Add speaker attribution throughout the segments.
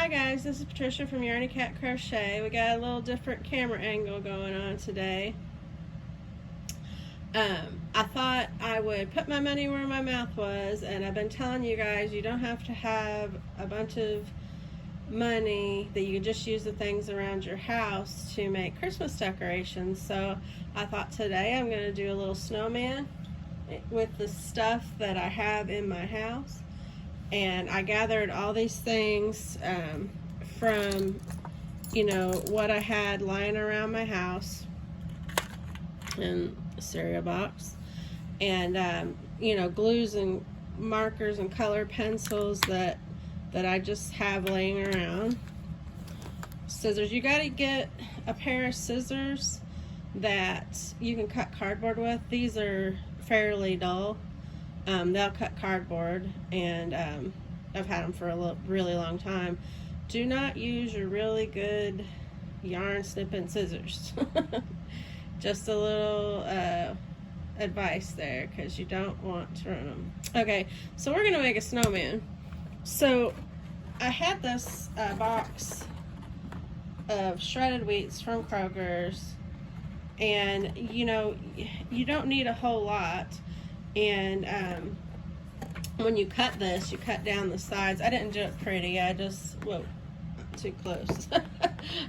Speaker 1: Hi guys, this is Patricia from Yarny Cat Crochet. We got a little different camera angle going on today. I thought I would put my money where my mouth was, and I've been telling you guys you don't have to have a bunch of money, that you can just use the things around your house to make Christmas decorations. So I thought today I'm going to do a little snowman with the stuff that I have in my house. And I gathered all these things from, what I had lying around my house in a cereal box. And, glues and markers and color pencils that I just have laying around. Scissors. You got to get a pair of scissors that you can cut cardboard with. These are fairly dull. They'll cut cardboard, and I've had them for a really long time. Do not use your really good yarn snipping scissors. Just a little advice there, because you don't want to ruin them. Okay, so we're gonna make a snowman. So I had this box of shredded wheats from Kroger's, and you don't need a whole lot. And when you cut this, you cut down the sides. I didn't do it pretty. Whoa, too close.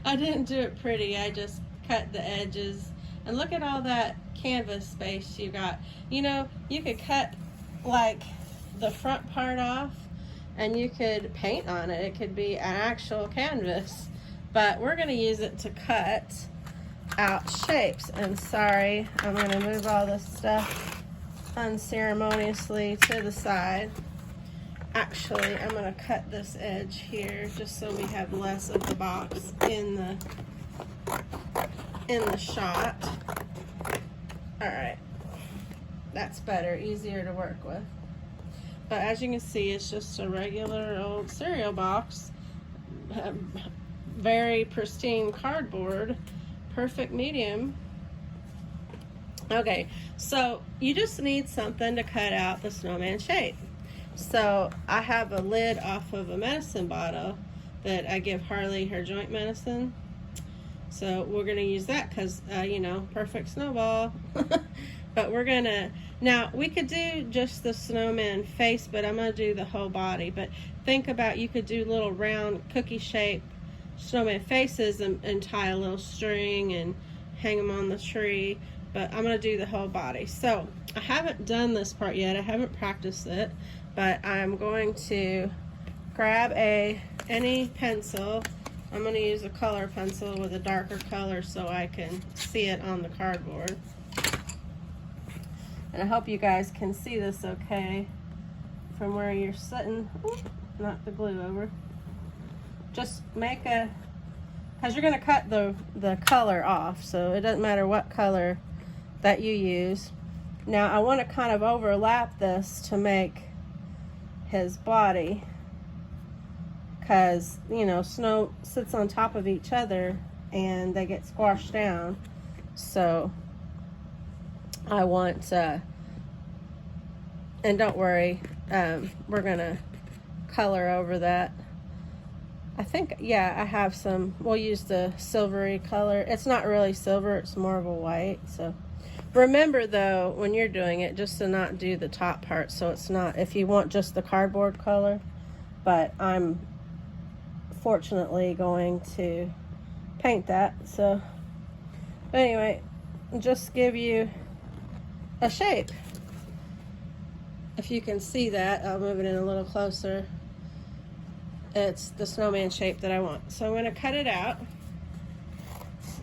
Speaker 1: I didn't do it pretty. I just cut the edges. And look at all that canvas space you got. You could cut like the front part off, and you could paint on it. It could be an actual canvas. But we're going to use it to cut out shapes. And sorry, I'm going to move all this stuff unceremoniously to the side. Actually, I'm going to cut this edge here just so we have less of the box in the shot. Alright, that's better, easier to work with. But as you can see, it's just a regular old cereal box, very pristine cardboard, perfect medium. Okay, so you just need something to cut out the snowman shape. So I have a lid off of a medicine bottle that I give Harley her joint medicine. So we're going to use that because, perfect snowball. But we're going to, now we could do just the snowman face, but I'm going to do the whole body. But think about, you could do little round cookie shape snowman faces and tie a little string and hang them on the tree. But I'm going to do the whole body. So I haven't done this part yet. I haven't practiced it. But I'm going to grab any pencil. I'm going to use a color pencil with a darker color so I can see it on the cardboard. And I hope you guys can see this okay from where you're sitting. Ooh, knock the glue over. Just make because you're going to cut the color off. So it doesn't matter what color that you use. Now I want to kind of overlap this to make his body, because snow sits on top of each other and they get squashed down. So I want and don't worry, we're gonna color over that. I think, yeah, I have some. We'll use the silvery color. It's not really silver, it's more of a white. So remember though, when you're doing it, just to not do the top part, so it's not, if you want just the cardboard color. But I'm fortunately going to paint that. So anyway, just give you a shape. If you can see that, I'll move it in a little closer. It's the snowman shape that I want. So I'm going to cut it out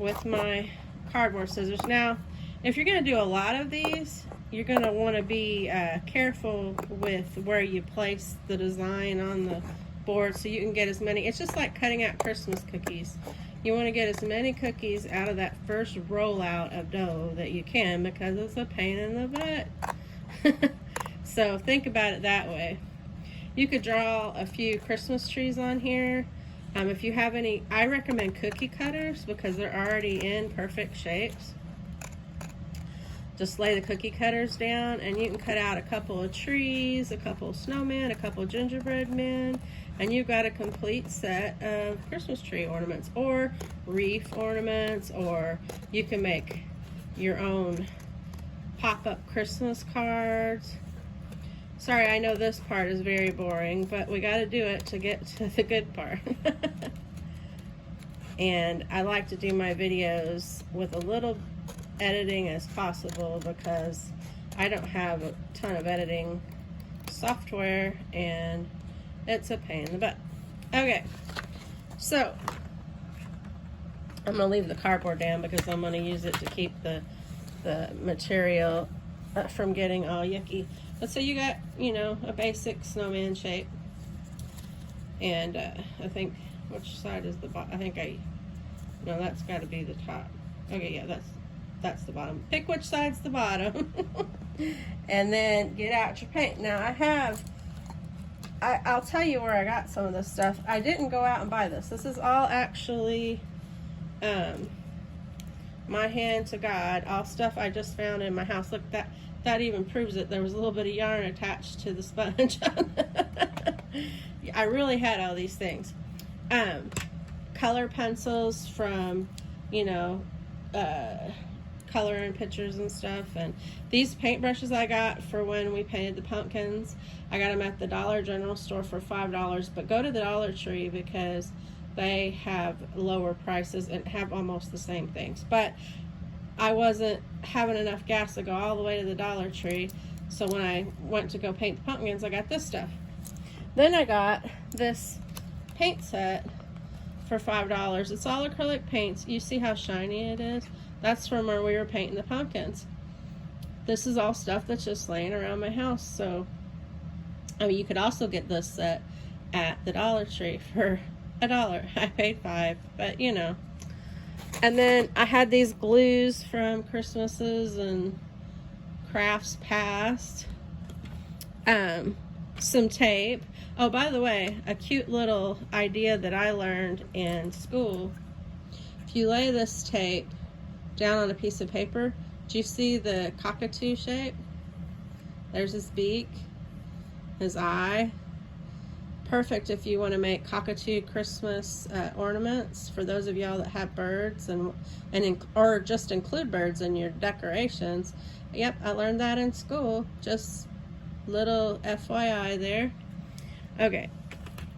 Speaker 1: with my cardboard scissors. Now, if you're going to do a lot of these, you're going to want to be careful with where you place the design on the board so you can get as many. It's just like cutting out Christmas cookies. You want to get as many cookies out of that first rollout of dough that you can, because it's a pain in the butt. So think about it that way. You could draw a few Christmas trees on here. If you have any, I recommend cookie cutters because they're already in perfect shapes. Just lay the cookie cutters down and you can cut out a couple of trees, a couple of snowmen, a couple of gingerbread men. and you've got a complete set of Christmas tree ornaments or wreath ornaments, or you can make your own pop-up Christmas cards. Sorry, I know this part is very boring, but we got to do it to get to the good part. And I like to do my videos with a little editing as possible because I don't have a ton of editing software and it's a pain in the butt. Okay, so I'm gonna leave the cardboard down because I'm gonna use it to keep the material from getting all yucky. But so you got, you know, a basic snowman shape, and I think, which side is the bottom? No, that's got to be the top. Okay, yeah, that's the bottom. Pick which side's the bottom. And then get out your paint. Now I'll tell you where I got some of this stuff. I didn't go out and buy this. This is all actually my hand to God, all stuff I just found in my house. Look, that even proves it. There was a little bit of yarn attached to the sponge. I really had all these things. Color pencils from, you know, coloring pictures and stuff. And these paintbrushes I got for when we painted the pumpkins. I got them at the Dollar General store for $5, but go to the Dollar Tree because they have lower prices and have almost the same things. But I wasn't having enough gas to go all the way to the Dollar Tree, so when I went to go paint the pumpkins, I got this stuff. Then I got this paint set for $5. It's all acrylic paints. You see how shiny it is? That's from where we were painting the pumpkins. This is all stuff that's just laying around my house. So, I mean, you could also get this set at the Dollar Tree for $1. I paid $5, but you know. And then I had these glues from Christmases and crafts past. Some tape. Oh, by the way, a cute little idea that I learned in school. If you lay this tape down on a piece of paper, do you see the cockatoo shape? There's his beak, his eye. Perfect if you want to make cockatoo Christmas ornaments for those of y'all that have birds or just include birds in your decorations. Yep, I learned that in school. Just little FYI there. Okay,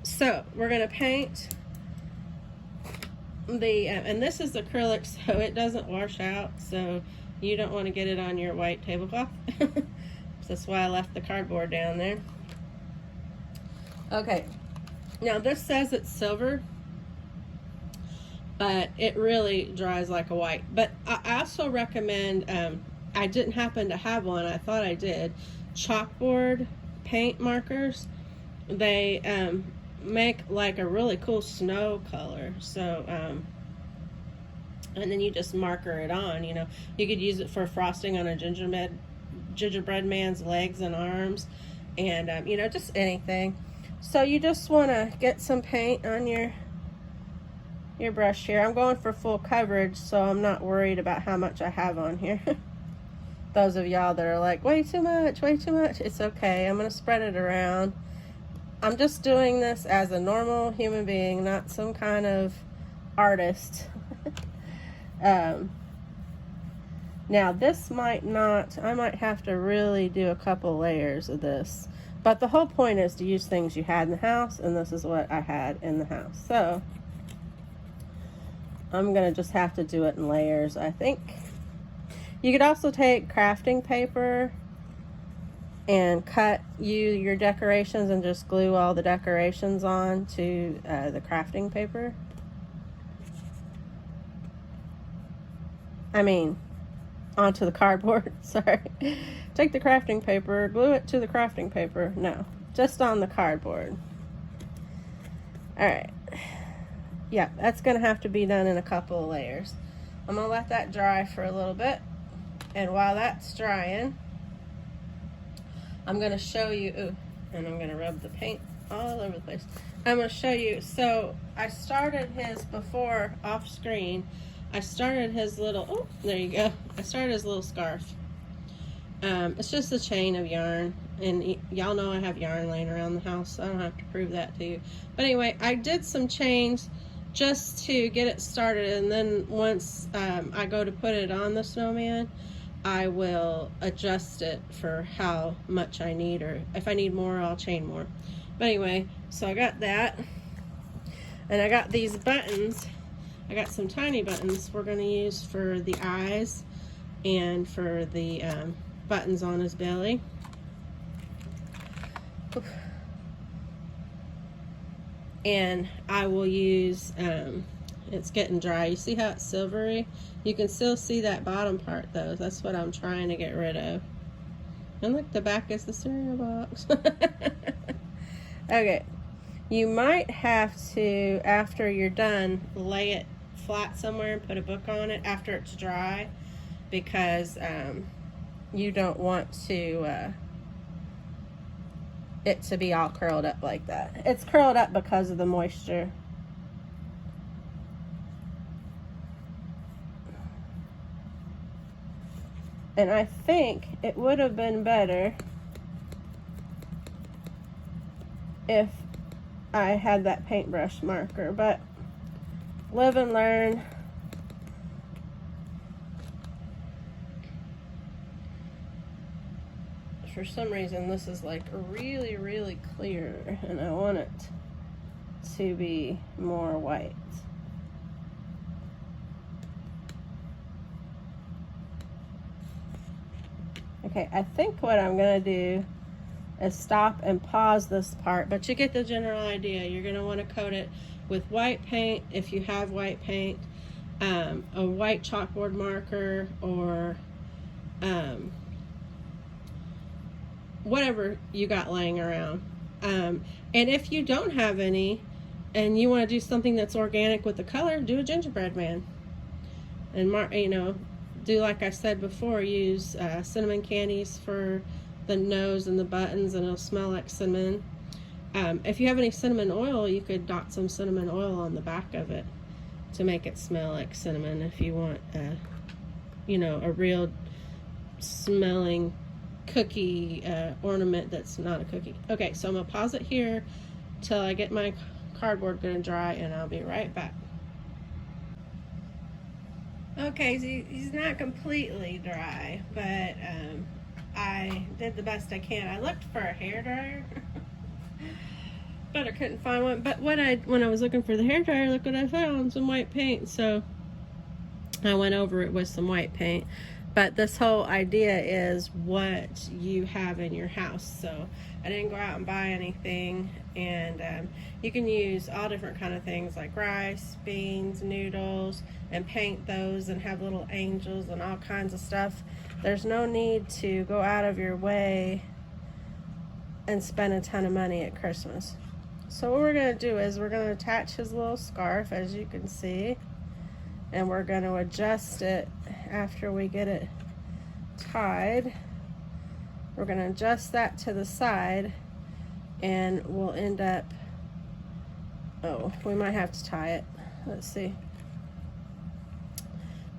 Speaker 1: so we're gonna paint the and this is acrylic, so it doesn't wash out, so you don't want to get it on your white tablecloth. That's why I left the cardboard down there. Okay, now this says it's silver, but it really dries like a white. But I also recommend, I didn't happen to have one, I thought I did, chalkboard paint markers. They make like a really cool snow color. So, and then you just marker it on, you know. You could use it for frosting on a gingerbread man's legs and arms, and you know, just anything. So you just want to get some paint on your brush here. I'm going for full coverage, so I'm not worried about how much I have on here. Those of y'all that are like, way too much, it's okay. I'm going to spread it around. I'm just doing this as a normal human being, not some kind of artist. Now this might not, I might have to really do a couple layers of this. But the whole point is to use things you had in the house, and this is what I had in the house. So I'm going to just have to do it in layers, I think. You could also take crafting paper and cut your decorations and just glue all the decorations on to the crafting paper. I mean, onto the cardboard, sorry. Take the crafting paper, glue it to the crafting paper. No, just on the cardboard. Alright. Yeah, that's going to have to be done in a couple of layers. I'm going to let that dry for a little bit. And while that's drying, I'm going to show you, ooh, and I'm going to rub the paint all over the place. I'm going to show you, so I started his before off screen. I started his little, oh, there you go. I started his little scarf. It's just a chain of yarn, And y'all know I have yarn laying around the house, so I don't have to prove that to you. But anyway, I did some chains just to get it started, and then once I go to put it on the snowman, I will adjust it for how much I need, or if I need more, I'll chain more. But anyway, so I got that, and I got these buttons. I got some tiny buttons we're going to use for the eyes and for the buttons on his belly. And I will use, it's getting dry. You see how it's silvery? You can still see that bottom part though. That's what I'm trying to get rid of. And look, the back is the cereal box. Okay, you might have to, after you're done, lay it flat somewhere and put a book on it after it's dry, because you don't want to it to be all curled up like that. It's curled up because of the moisture. And I think it would have been better if I had that paintbrush marker, but live and learn. For some reason this is like really, really clear, and I want it to be more white. Okay, I think what I'm gonna do is stop and pause this part, but you get the general idea. You're gonna want to coat it with white paint if you have white paint, a white chalkboard marker, or whatever you got laying around. And if you don't have any and you want to do something that's organic with the color, do a gingerbread man. And do like I said before, use cinnamon candies for the nose and the buttons, and it'll smell like cinnamon. If you have any cinnamon oil, you could dot some cinnamon oil on the back of it to make it smell like cinnamon, if you want a real smelling cookie ornament that's not a cookie. Okay, so I'm gonna pause it here till I get my cardboard good and dry, and I'll be right back. Okay, so he's not completely dry, but I did the best I can. I looked for a hairdryer, but I couldn't find one. But when I was looking for the hairdryer, look what I found, some white paint. So I went over it with some white paint. But this whole idea is what you have in your house. So I didn't go out and buy anything. And you can use all different kind of things like rice, beans, noodles, and paint those and have little angels and all kinds of stuff. There's no need to go out of your way and spend a ton of money at Christmas. So what we're going to do is we're going to attach his little scarf, as you can see. And we're going to adjust it after we get it tied. We're going to adjust that to the side, and we'll end up, we might have to tie it. Let's see.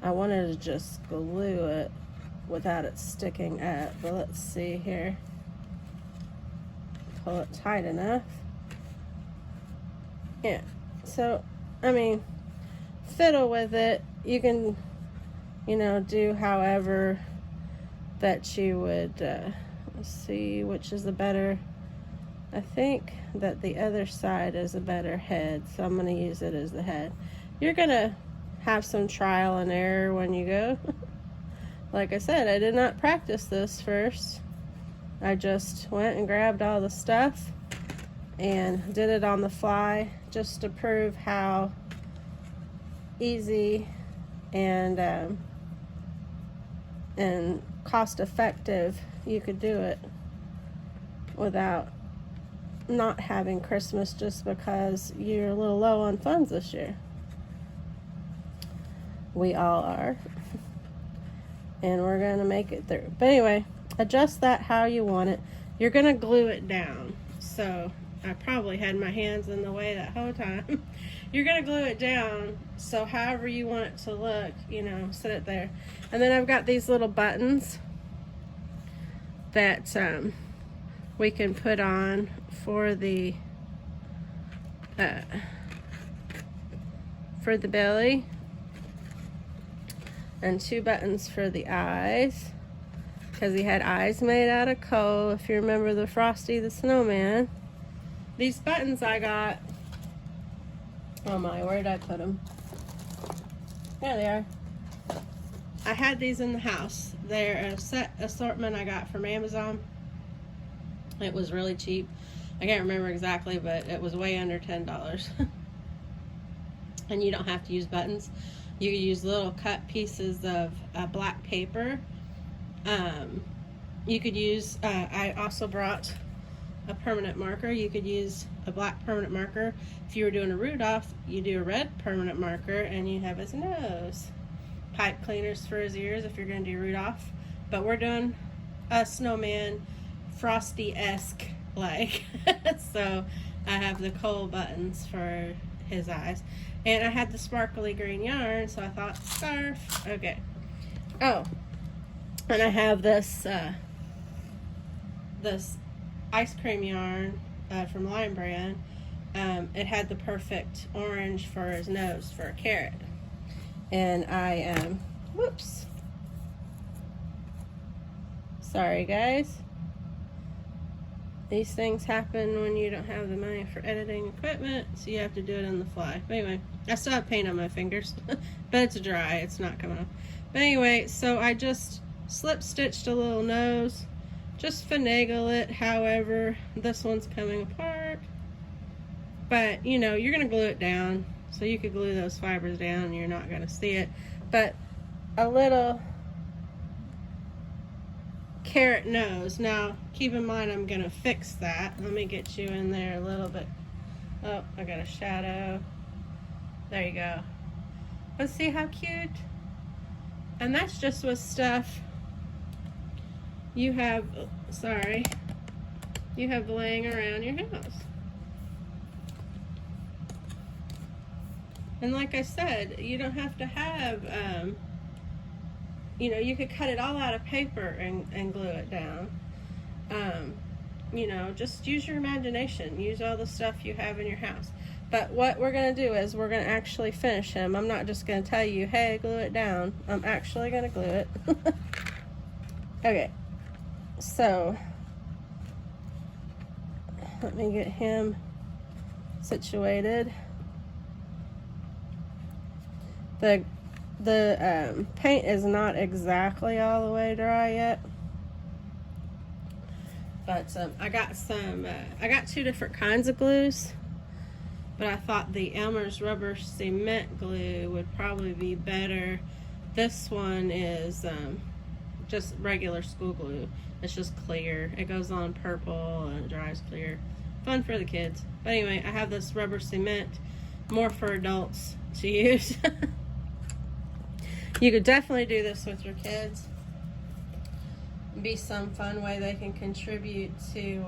Speaker 1: I wanted to just glue it without it sticking up, but let's see here. Pull it tight enough. Yeah, so I mean, fiddle with it. You can, do however that you would. Let's see which is the better. I think that the other side is a better head, so I'm going to use it as the head. You're going to have some trial and error when you go. Like I said, I did not practice this first. I just went and grabbed all the stuff and did it on the fly, just to prove how easy and cost effective you could do it without not having Christmas just because you're a little low on funds this year. We all are. And we're going to make it through. But anyway, adjust that how you want it. You're going to glue it down. So I probably had my hands in the way that whole time. You're going to glue it down, so however you want it to look, set it there. And then I've got these little buttons that we can put on for the belly, and 2 buttons for the eyes, because he had eyes made out of coal, if you remember the Frosty the Snowman. These buttons I got, oh my, where did I put them? There they are. I had these in the house. They're a set assortment I got from Amazon. It was really cheap. I can't remember exactly, but it was way under $10. And you don't have to use buttons. You can use little cut pieces of black paper. You could use, I also brought a permanent marker. You could use a black permanent marker. If you were doing a Rudolph, you do a red permanent marker and you have his nose. Pipe cleaners for his ears if you're going to do Rudolph. But we're doing a snowman Frosty-esque like. So I have the coal buttons for his eyes. And I had the sparkly green yarn, so I thought scarf. Okay. Oh, and I have this this ice cream yarn from Lion Brand. It had the perfect orange for his nose for a carrot. And I whoops. Sorry guys. These things happen when you don't have the money for editing equipment, so you have to do it on the fly. But anyway, I still have paint on my fingers, but it's dry, it's not coming off. But anyway, so I just slip stitched a little nose, just finagle it however this one's coming apart. But you know, you're gonna glue it down, so you could glue those fibers down and you're not gonna see it. But a little carrot nose. Now keep in mind I'm gonna fix that. Let me get you in there a little bit. Oh, I got a shadow. There you go. Let's see how cute. And that's just with stuff you have, sorry, you have laying around your house. And like I said, you don't have to have you know, you could cut it all out of paper and glue it down. You know, just use your imagination. Use all the stuff you have in your house. But what we're going to do is we're going to actually finish him. I'm not just going to tell you, hey, glue it down. I'm actually going to glue it. Okay. So, let me get him situated. The paint is not exactly all the way dry yet, but I got I got 2 different kinds of glues, but I thought the Elmer's rubber cement glue would probably be better. This one is just regular school glue. It's just clear. It goes on purple and it dries clear. Fun for the kids. But anyway, I have this rubber cement, more for adults to use. You could definitely do this with your kids. Be some fun way they can contribute to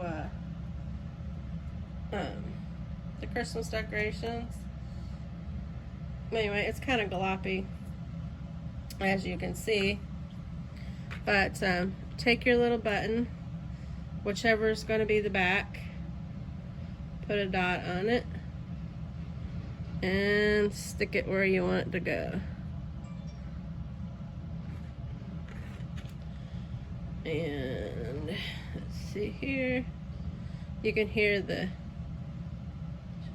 Speaker 1: the Christmas decorations. Anyway, it's kind of gloppy, as you can see. But take your little button, whichever is going to be the back, put a dot on it, and stick it where you want it to go. And let's see here, you can hear the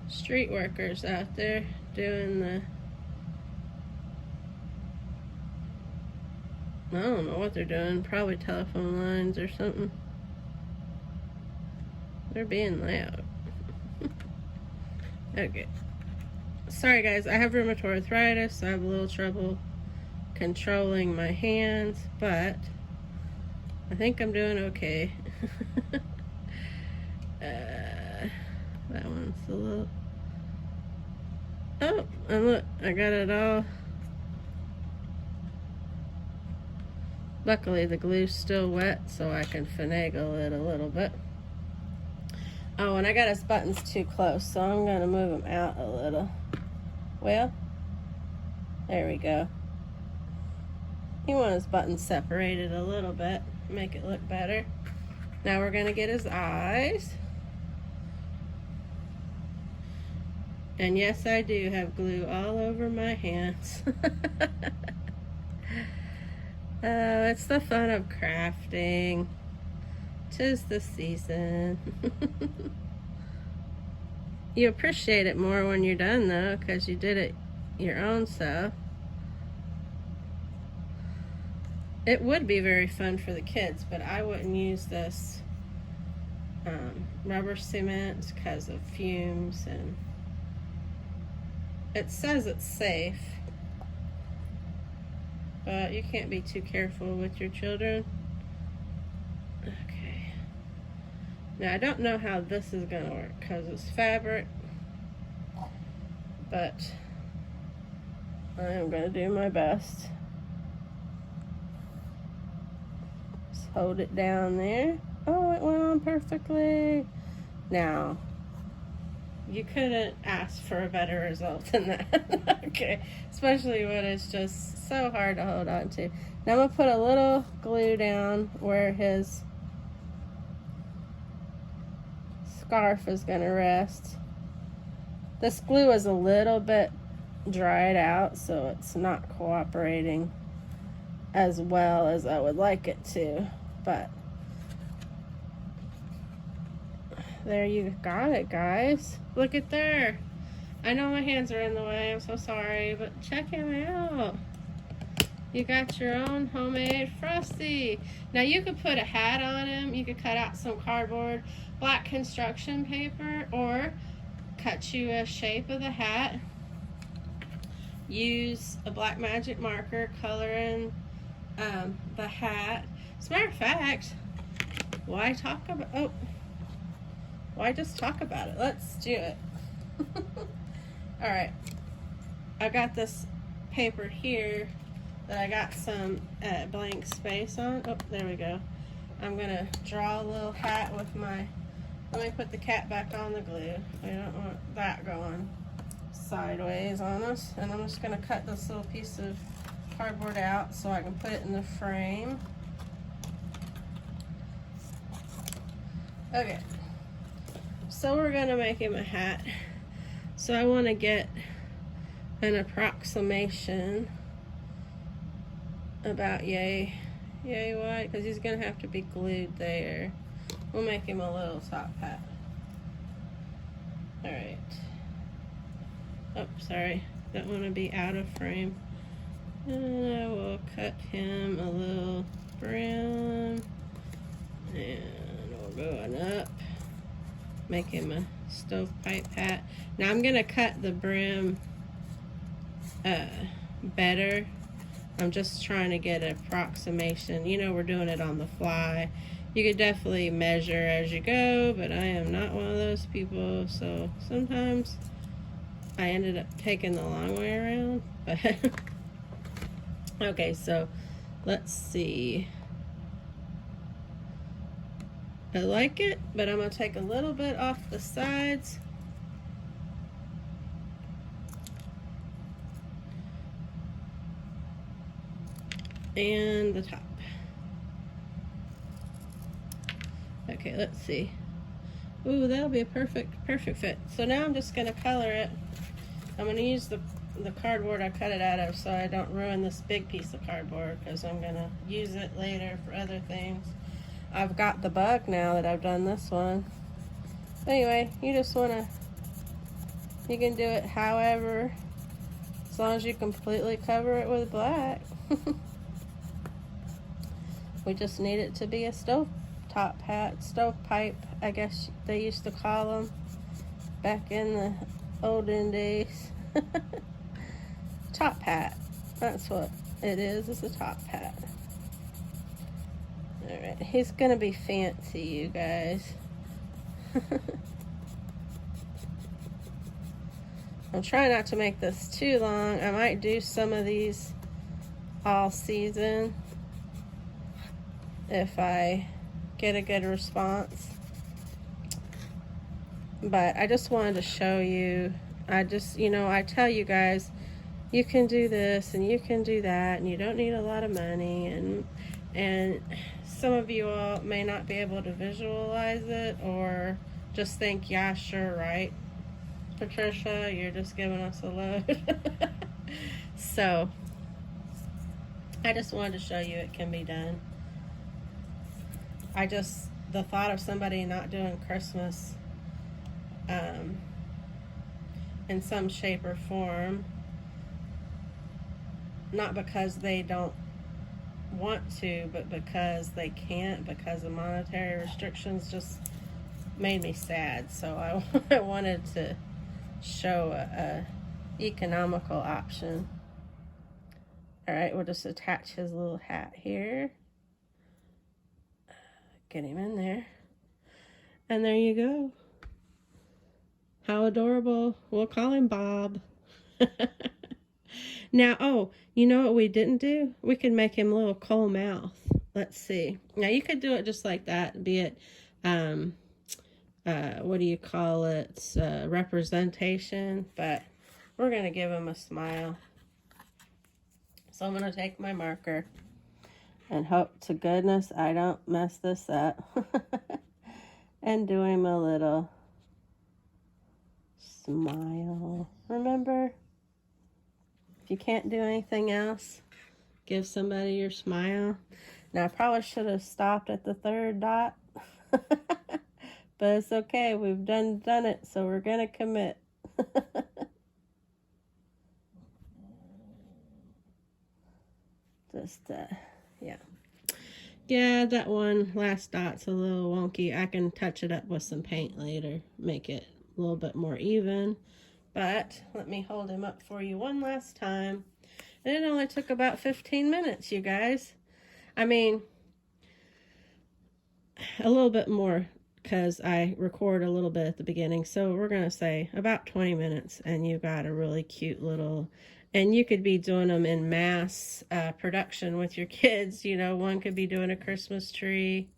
Speaker 1: street workers out there doing the, I don't know what they're doing, probably telephone lines or something. They're being loud. Okay. Sorry guys, I have rheumatoid arthritis, so I have a little trouble controlling my hands, but I think I'm doing okay. That one's a little... Oh, and look, I got it all. Luckily the glue's still wet, so I can finagle it a little bit. Oh, and I got his buttons too close, so I'm gonna move them out a little. Well, there we go. You want his buttons separated a little bit, make it look better. Now we're going to get his eyes. And yes, I do have glue all over my hands. Oh, it's the fun of crafting. 'Tis the season. You appreciate it more when you're done though, because you did it your own self. It would be very fun for the kids, but I wouldn't use this rubber cement because of fumes, and it says it's safe, but you can't be too careful with your children. Okay. Now I don't know how this is gonna work because it's fabric, but I am gonna do my best. Just hold it down there. Oh, it went on perfectly. Now, you couldn't ask for a better result than that. Okay, especially when it's just so hard to hold on to. Now I'm gonna put a little glue down where his scarf is gonna rest. This glue is a little bit dried out, so it's not cooperating as well as I would like it to, but there you got it, guys. Look at there. I know my hands are in the way, I'm so sorry, but check him out. You got your own homemade Frosty. Now you could put a hat on him, you could cut out some cardboard, black construction paper, or cut you a shape of the hat. Use a black magic marker, color in the hat. As a matter of fact, why just talk about it? Let's do it. Alright, I got this paper here that I got some blank space on. Oh, there we go. I'm gonna draw a little hat with my, let me put the cat back on the glue. I don't want that going sideways on us. And I'm just gonna cut this little piece of cardboard out so I can put it in the frame. Okay, so we're gonna make him a hat. So I want to get an approximation about yay wide, because he's gonna have to be glued there. We'll make him a little top hat. All right. Oh, sorry, don't want to be out of frame. And I will cut him a little brim, and we're going up. Make him a stovepipe hat. Now I'm gonna cut the brim better. I'm just trying to get an approximation. You know, we're doing it on the fly. You could definitely measure as you go, but I am not one of those people, so sometimes I ended up taking the long way around. But okay, so let's see. I like it, but I'm gonna take a little bit off the sides. And the top. Okay, let's see. Ooh, that'll be a perfect fit. So now I'm just gonna color it. I'm gonna use the cardboard I cut it out of so I don't ruin this big piece of cardboard, because I'm gonna use it later for other things. I've got the bug now that I've done this one. Anyway, you can do it however, as long as you completely cover it with black. We just need it to be a stovetop hat, stovepipe, I guess they used to call them back in the olden days. Top hat, that's what it is. It's a top hat. All right, he's gonna be fancy, you guys. I'm trying not to make this too long. I might do some of these all season if I get a good response. But I just wanted to show you. I tell you guys, you can do this and you can do that, and you don't need a lot of money, and some of you all may not be able to visualize it or just think, yeah, sure, right? Patricia, you're just giving us a load. So, I just wanted to show you it can be done. The thought of somebody not doing Christmas in some shape or form, not because they don't want to, but because they can't, because of monetary restrictions, just made me sad. So I wanted to show a economical option. All right, we'll just attach his little hat here. Get him in there. And there you go. How adorable. We'll call him Bob. Now, oh, you know what we didn't do? We could make him a little coal mouth. Let's see. Now, you could do it just like that, be it, what do you call it? Representation. But we're going to give him a smile. So I'm going to take my marker and hope to goodness I don't mess this up. And do him a little smile. Remember? If you can't do anything else, give somebody your smile. Now, I probably should have stopped at the third dot. But it's okay. We've done it, so we're going to commit. Just, yeah. Yeah, that one last dot's a little wonky. I can touch it up with some paint later, make it a little bit more even. But let me hold him up for you one last time. And it only took about 15 minutes, you guys. I mean, a little bit more because I record a little bit at the beginning. So we're going to say about 20 minutes and you got a really cute little, and you could be doing them in mass production with your kids. You know, one could be doing a Christmas tree.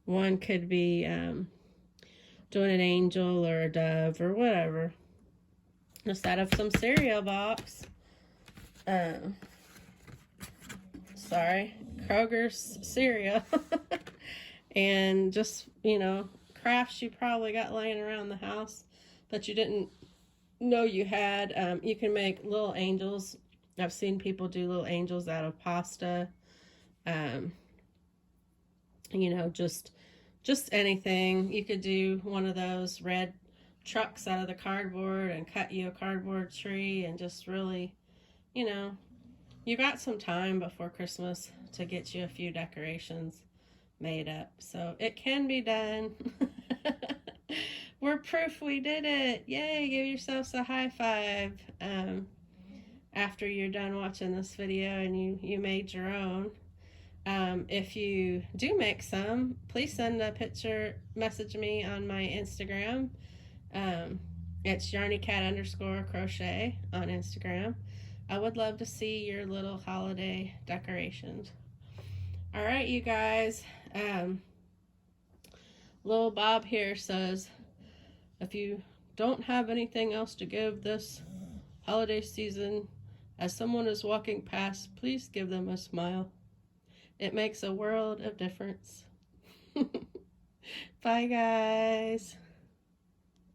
Speaker 1: One could be doing an angel or a dove or whatever. Just out of some cereal box. Sorry, Kroger's cereal. And just, you know, crafts you probably got laying around the house that you didn't know you had. You can make little angels. I've seen people do little angels out of pasta. You know, just anything. You could do one of those red trucks out of the cardboard and cut you a cardboard tree and just really, you know, you got some time before Christmas to get you a few decorations made up. So it can be done. We're proof we did it. Yay, give yourselves a high five after you're done watching this video and you made your own. If you do make some, please send a picture, message me on my Instagram. It's yarnycat_crochet on Instagram. I would love to see your little holiday decorations. All right, you guys. Little Bob here says, if you don't have anything else to give this holiday season, as someone is walking past, please give them a smile. It makes a world of difference. Bye, guys.